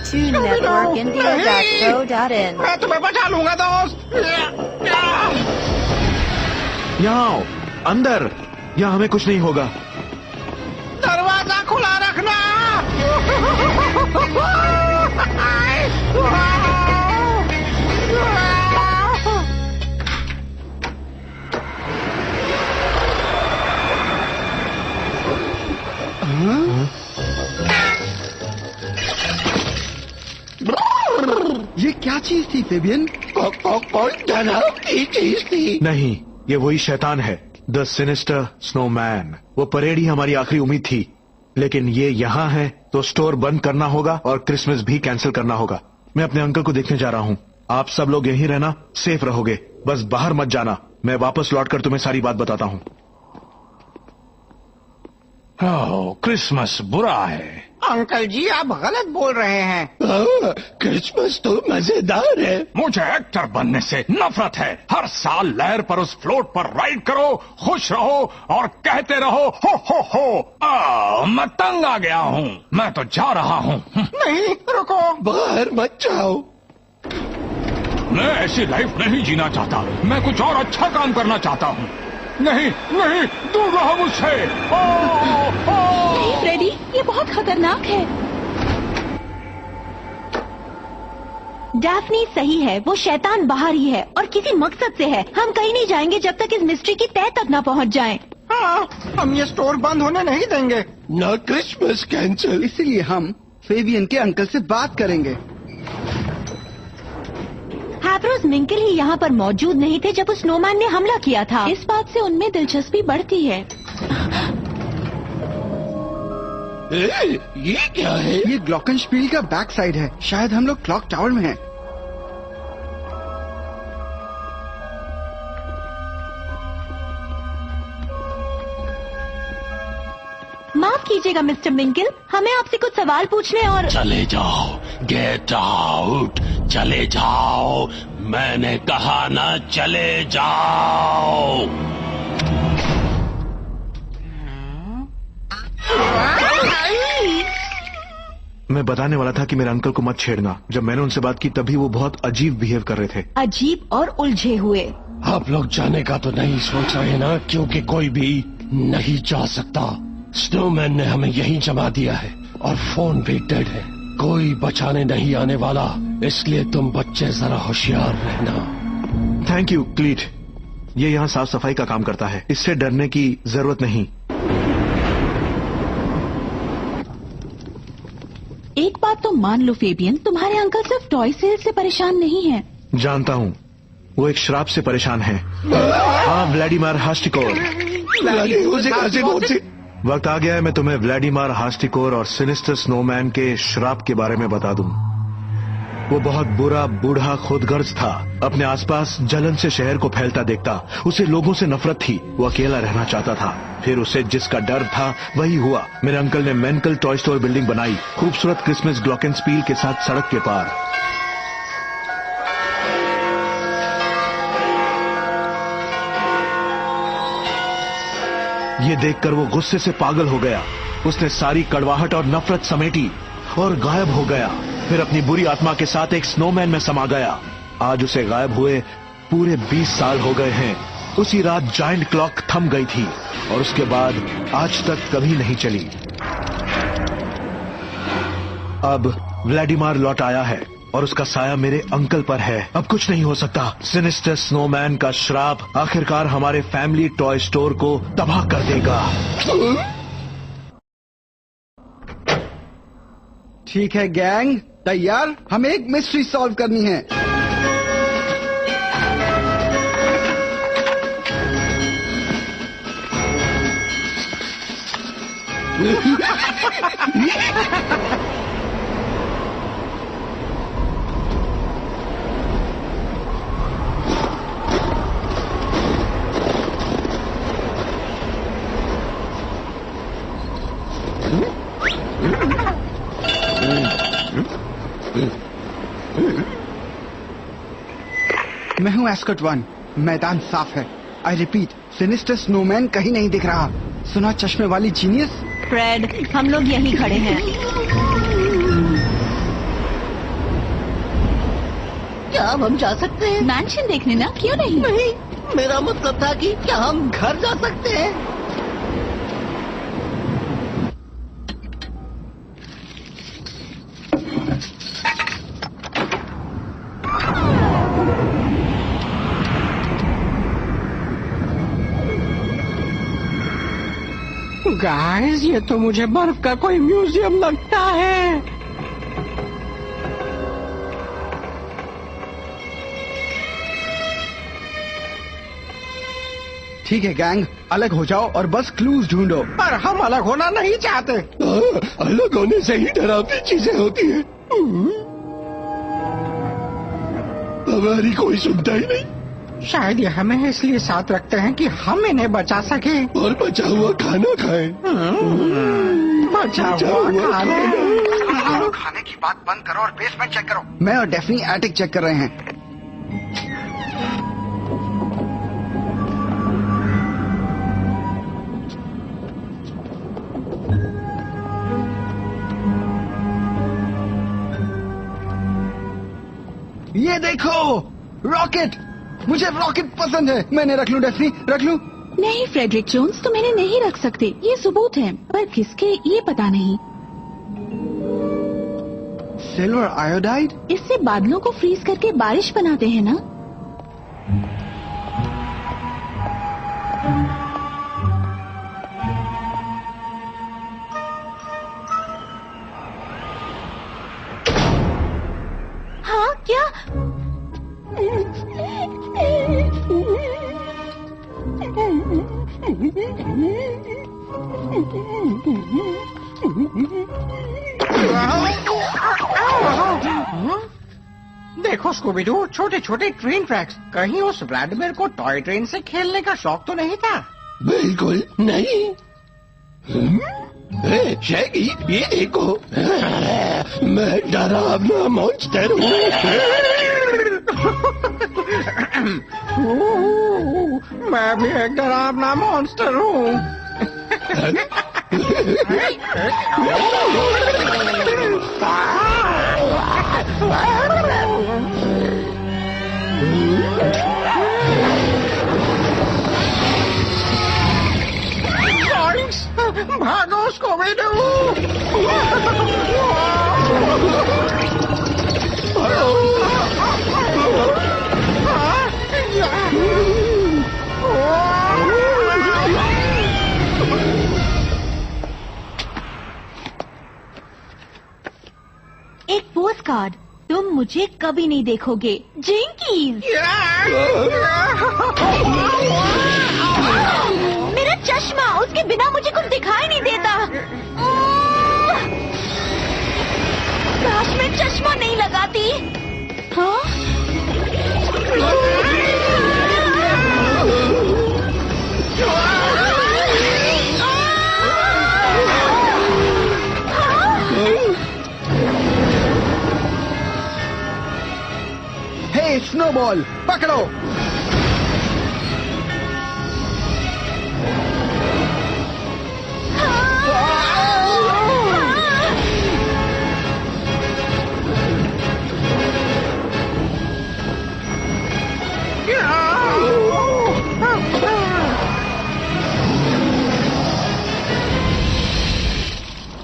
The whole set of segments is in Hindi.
TuneNetworkIndia.co.in मैं तुम्हें बचा लूंगा दोस्त। यहाँ आओ, अंदर। यहाँ हमें कुछ नहीं होगा। दरवाजा खुला रखना। ये क्या चीज थी फेबियन? कौन डरावनी चीज थी? नहीं, ये वही शैतान है, द सिनिस्टर स्नोमैन। वो परेड ही हमारी आखिरी उम्मीद थी, लेकिन ये यहाँ है तो स्टोर बंद करना होगा और क्रिसमस भी कैंसिल करना होगा। मैं अपने अंकल को देखने जा रहा हूँ। आप सब लोग यहीं रहना, सेफ रहोगे, बस बाहर मत जाना। मैं वापस लौटकर तुम्हें सारी बात बताता हूँ। क्रिसमस बुरा है। अंकल जी आप गलत बोल रहे हैं। क्रिसमस तो मजेदार है। मुझे एक्टर बनने से नफरत है। हर साल लहर पर उस फ्लोट पर राइड करो, खुश रहो और कहते रहो हो। मैं तंग आ गया हूँ, मैं तो जा रहा हूँ। नहीं रुको, बाहर मत जाओ। मैं ऐसी लाइफ नहीं जीना चाहता। मैं कुछ और अच्छा काम करना चाहता हूँ। नहीं नहीं, दूर रहो मुझसे। नहीं फ्रेडी, ये बहुत खतरनाक है। डैफ्नी सही है, वो शैतान बाहर ही है और किसी मकसद से है। हम कहीं नहीं जाएंगे जब तक इस मिस्ट्री की तह तक न पहुंच जाएं। हाँ, हम ये स्टोर बंद होने नहीं देंगे। ना क्रिसमस कैंसिल। इसीलिए हम फेबियन के अंकल से बात करेंगे। हैप्रोस मिंकल ही यहाँ पर मौजूद नहीं थे जब उस स्नोमैन ने हमला किया था। इस बात से उनमें दिलचस्पी बढ़ती है। ये क्या है? ये ग्लॉकनस्पील का बैक साइड है। शायद हम लोग क्लॉक टावर में हैं। माफ कीजिएगा मिस्टर मिंकल, हमें आपसे कुछ सवाल पूछने और। चले जाओ, गेट आउट, चले जाओ। मैंने कहा ना, चले जाओ। मैं बताने वाला था कि मेरे अंकल को मत छेड़ना। जब मैंने उनसे बात की तभी वो बहुत अजीब बिहेव कर रहे थे। अजीब और उलझे हुए। आप लोग जाने का तो नहीं सोच रहे ना, क्योंकि कोई भी नहीं जा सकता। स्नोमैन ने हमें यहीं जमा दिया है और फोन भी डेड है। कोई बचाने नहीं आने वाला, इसलिए तुम बच्चे जरा होशियार रहना। Thank you क्लीट। ये यहाँ साफ सफाई का काम करता है, इससे डरने की जरूरत नहीं। एक बात तो मान लो फेबियन, तुम्हारे अंकल सिर्फ टॉय सेल से परेशान नहीं हैं। जानता हूँ, वो एक श्राप से परेशान है। हाँ, व्लादिमीर हास्टिकोर। वक्त आ गया है मैं तुम्हें व्लादिमीर हास्टिकोर और सिनिस्टर स्नोमैन के श्राप के बारे में बता दूं। वो बहुत बुरा बूढ़ा खुदगर्ज था। अपने आसपास जलन से शहर को फैलता देखता। उसे लोगों से नफरत थी। वो अकेला रहना चाहता था। फिर उसे जिसका डर था वही हुआ। मेरे अंकल ने मेंकल टॉय स्टोर बिल्डिंग बनाई, खूबसूरत क्रिसमस ग्लॉकेनस्पील के साथ सड़क के पार। ये देखकर वो गुस्से से पागल हो गया। उसने सारी कड़वाहट और नफरत समेटी और गायब हो गया। फिर अपनी बुरी आत्मा के साथ एक स्नोमैन में समा गया। आज उसे गायब हुए पूरे 20 साल हो गए हैं। उसी रात जायंट क्लॉक थम गई थी और उसके बाद आज तक कभी नहीं चली। अब व्लादिमीर लौट आया है और उसका साया मेरे अंकल पर है। अब कुछ नहीं हो सकता। सिनिस्टर स्नोमैन का श्राप आखिरकार हमारे फैमिली टॉय स्टोर को तबाह कर देगा। ठीक है गैंग, तैयार? हमें एक मिस्ट्री सॉल्व करनी है। मैं हूँ एस्कॉट 1। मैदान साफ है। आई रिपीट, सिनिस्टर स्नोमैन कहीं नहीं दिख रहा। सुना चश्मे वाली जीनियस? फ्रेड, हम लोग यहीं खड़े हैं। क्या अब हम जा सकते हैं? मैंशन देखने ना, क्यों नहीं? नहीं, मेरा मतलब था कि क्या हम घर जा सकते हैं? गाइस, ये तो मुझे बर्फ का कोई म्यूजियम लगता है। ठीक है गैंग, अलग हो जाओ और बस क्लूज ढूंढो। पर हम अलग होना नहीं चाहते। अलग होने से ही डरावनी चीजें होती है। हमारी कोई सुनता ही नहीं। शायद ये हमें इसलिए साथ रखते हैं कि हम इन्हें बचा सके। और बचा हुआ खाना खाएं। बचा हुआ खाना। खाने की बात बंद करो और बेसमेंट चेक करो। मैं और डेफनी एटिक चेक कर रहे हैं। ये देखो, रॉकेट। मुझे रॉकेट पसंद है। मैंने रख लूं डेफनी, रख लूं? नहीं फ्रेडरिक जोन्स, तुम इन्हें नहीं रख सकते। ये सबूत है, पर किसके ये पता नहीं। Silver iodide? इससे बादलों को फ्रीज करके बारिश बनाते हैं ना? हाँ, क्या? देखो स्कूबीडू, छोटे छोटे ट्रेन ट्रैक्स। कहीं उस व्लादिमीर को टॉय ट्रेन से खेलने का शौक तो नहीं था? बिल्कुल नहीं। शैगी, ये देखो, मैं डरावना मॉन्स्टर हूँ। मैं भी एक डरावना मॉन्स्टर हूँ। भागो स्कूबीडू। एक पोस्ट कार्ड। तुम मुझे कभी नहीं देखोगे, जिंकीज। मेरा चश्मा, उसके बिना मुझे कुछ दिखाई नहीं देता। काश मैं चश्मा नहीं लगाती। हाँ? हे स्नोबॉल, पकड़ो।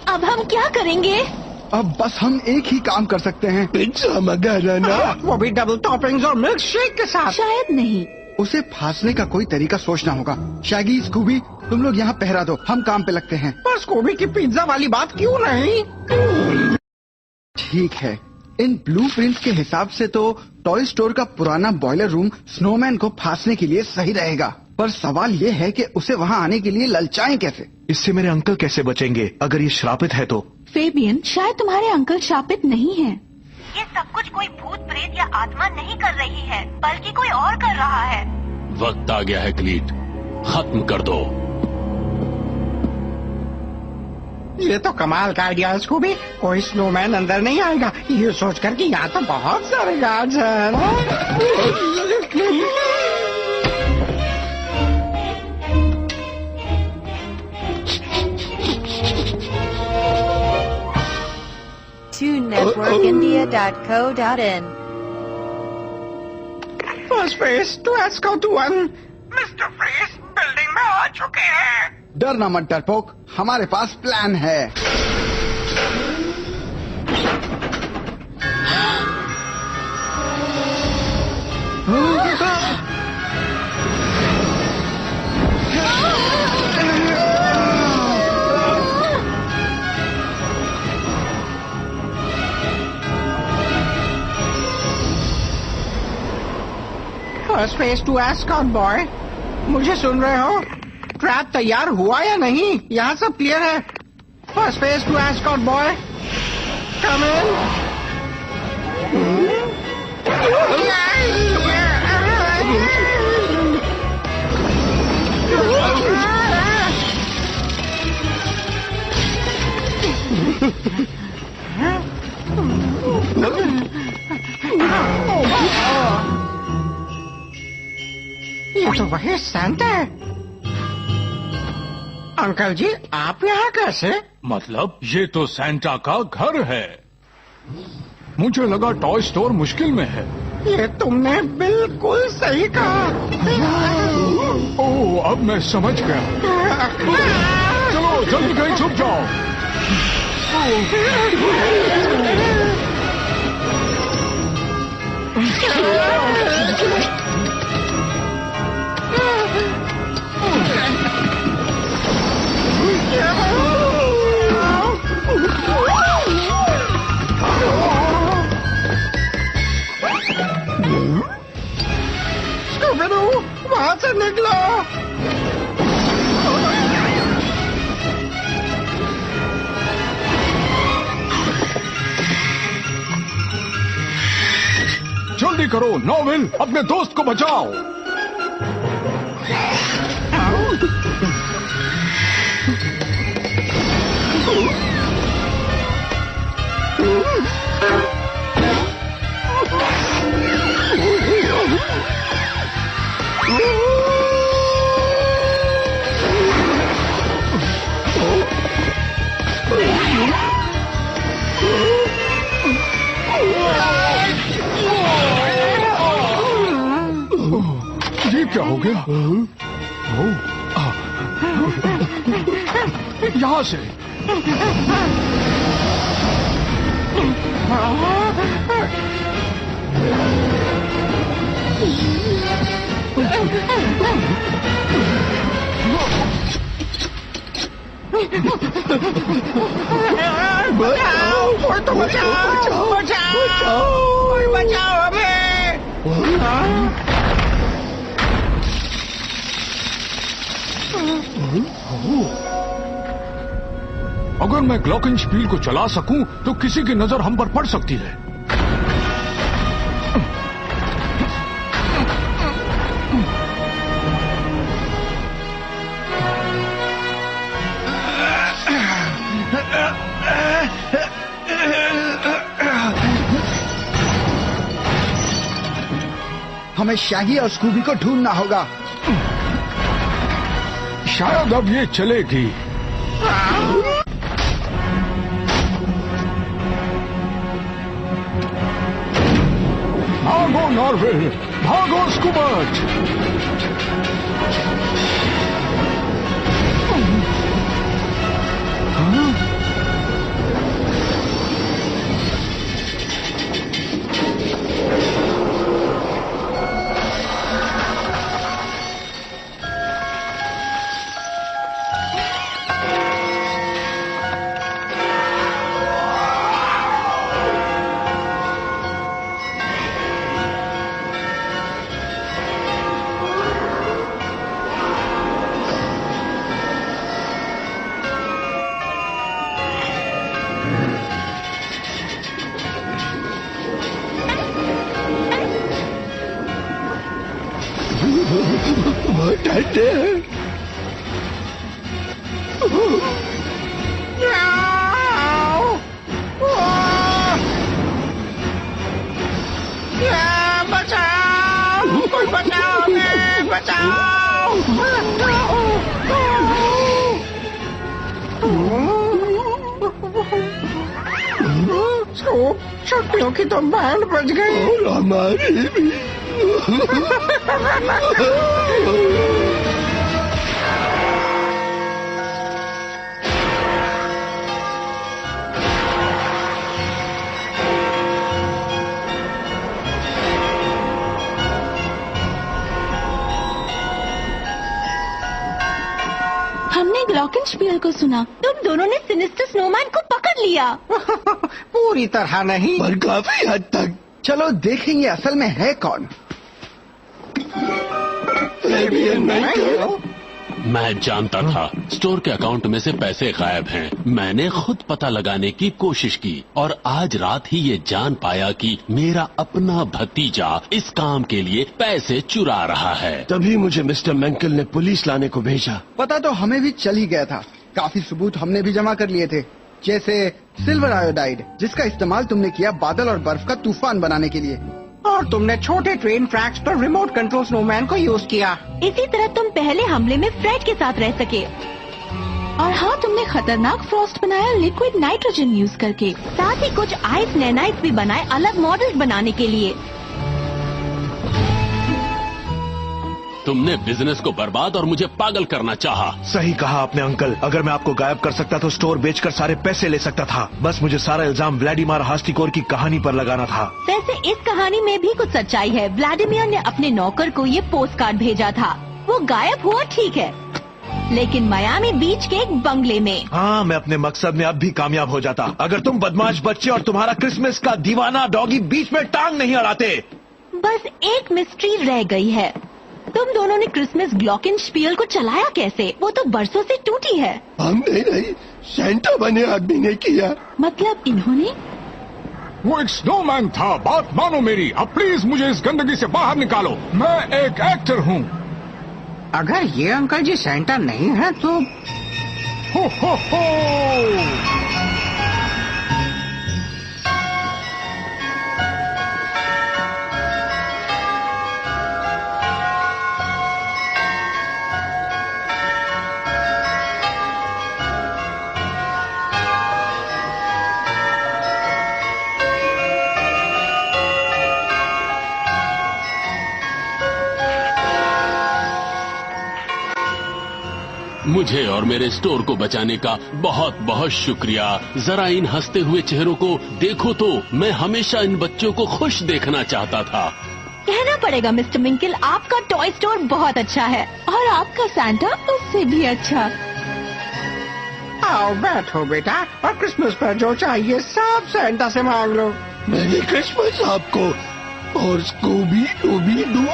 अब हम क्या करेंगे? अब बस हम एक ही काम कर सकते हैं। पिज्जा मंगाना ना। वो भी डबल टॉपिंग्स और मिल्क शेक के साथ। शायद नहीं। उसे फांसने का कोई तरीका सोचना होगा। शैगी, स्कूबी, तुम लोग यहाँ पहरा दो, हम काम पे लगते हैं। पर स्कूबी की पिज्जा वाली बात क्यों नहीं? ठीक है, इन ब्लूप्रिंट्स के हिसाब से तो टॉय स्टोर का पुराना बॉयलर रूम स्नोमैन को फांसने के लिए सही रहेगा। पर सवाल ये है कि उसे वहाँ आने के लिए ललचाएं कैसे? इससे मेरे अंकल कैसे बचेंगे अगर ये श्रापित है तो? फेबियन, शायद तुम्हारे अंकल शापित नहीं हैं। ये सब कुछ कोई भूत प्रेत या आत्मा नहीं कर रही है, बल्कि कोई और कर रहा है। वक्त आ गया है क्लीट, खत्म कर दो। ये तो कमाल का आइडिया है स्कूबी। कोई स्नोमैन अंदर नहीं आएगा, ये सोचकर कि यहाँ तो बहुत सारे गार्ड्स हैं। truckindia.co.in. First phase to escort 1। Mister Freeze building में आ चुके हैं। डरना मत डरपोक, हमारे पास प्लान है। First phase to escort boy, मुझे सुन रहे हो? ट्रैप तैयार हुआ या नहीं? यहाँ सब क्लियर है। First phase to escort boy, come in. ये तो वही सैंटा है। अंकल जी, आप यहाँ कैसे? मतलब ये तो सैंटा का घर है। मुझे लगा टॉय स्टोर मुश्किल में है। ये तुमने बिल्कुल सही कहा। ओह, अब मैं समझ गया। चलो जल्दी कहीं छुप जाओ। स्कूबी-डू, वहां से निकलो। जल्दी करो नॉवेल, अपने दोस्त को बचाओ। ये क्या हो गया? यहाँ से बचाओ, कोई तो बचाओ, बचाओ, कोई बचाओ हमें। अगर मैं ग्लॉकिंस्पील को चला सकूं तो किसी की नजर हम पर पड़ सकती है। हमें शैगी और स्कूबी को ढूंढना होगा। शायद अब ये चलेगी। भागो नॉर्वेल, भागो स्कूबर्ट। बचाओ, कोई बचाओ हमें, बचाओ। स्कूप, छुट्टियों की तो बैंड बज गई। और हमारी भी। हमने ग्लॉकेनस्पीयर को सुना। तुम दोनों ने सिनिस्टर स्नोमैन को पकड़ लिया। पूरी तरह नहीं। पर काफी हद तक। चलो देखेंगे असल में है कौन। मैं जानता था स्टोर के अकाउंट में से पैसे गायब हैं। मैंने खुद पता लगाने की कोशिश की और आज रात ही ये जान पाया कि मेरा अपना भतीजा इस काम के लिए पैसे चुरा रहा है। तभी मुझे मिस्टर मेंकल ने पुलिस लाने को भेजा। पता तो हमें भी चल ही गया था। काफी सबूत हमने भी जमा कर लिए थे, जैसे सिल्वर आयोडाइड, जिसका इस्तेमाल तुमने किया बादल और बर्फ का तूफान बनाने के लिए। और तुमने छोटे ट्रेन ट्रैक्स पर रिमोट कंट्रोल स्नोमैन को यूज किया। इसी तरह तुम पहले हमले में फ्रेड के साथ रह सके। और हाँ, तुमने खतरनाक फ्रॉस्ट बनाया लिक्विड नाइट्रोजन यूज करके। साथ ही कुछ आइस नैनाइट्स भी बनाए अलग मॉडल्स बनाने के लिए। तुमने बिजनेस को बर्बाद और मुझे पागल करना चाहा। सही कहा आपने अंकल। अगर मैं आपको गायब कर सकता तो स्टोर बेचकर सारे पैसे ले सकता था। बस मुझे सारा इल्जाम व्लादिमीर हास्टिकोर की कहानी पर लगाना था। वैसे इस कहानी में भी कुछ सच्चाई है। व्लादिमीर ने अपने नौकर को ये पोस्ट कार्ड भेजा था। वो गायब हुआ ठीक है, लेकिन मियामी बीच के एक बंगले में। हाँ, मैं अपने मकसद में अब भी कामयाब हो जाता अगर तुम बदमाश बच्चे और तुम्हारा क्रिसमस का दीवाना डॉगी बीच में टांग नहीं अड़ाते। बस एक मिस्ट्री रह गई है। तुम दोनों ने क्रिसमस ग्लॉकेनस्पीयर को चलाया कैसे? वो तो बरसों से टूटी है। हमने नहीं, सेंटा बने आदमी ने किया। मतलब इन्होंने? वो एक स्नोमैन था। बात मानो मेरी। अब प्लीज मुझे इस गंदगी से बाहर निकालो। मैं एक एक्टर हूँ। अगर ये अंकल जी सेंटा नहीं है तो हो। मुझे और मेरे स्टोर को बचाने का बहुत बहुत शुक्रिया। जरा इन हंसते हुए चेहरों को देखो तो मैं हमेशा इन बच्चों को खुश देखना चाहता था। कहना पड़ेगा मिस्टर मिंकल, आपका टॉय स्टोर बहुत अच्छा है और आपका सैंटा उससे भी अच्छा। आओ बैठो बेटा, और क्रिसमस पर जो चाहिए सब सैंटा से मांग लो। मेरी क्रिसमस आपको और स्कूबी डूबी डू।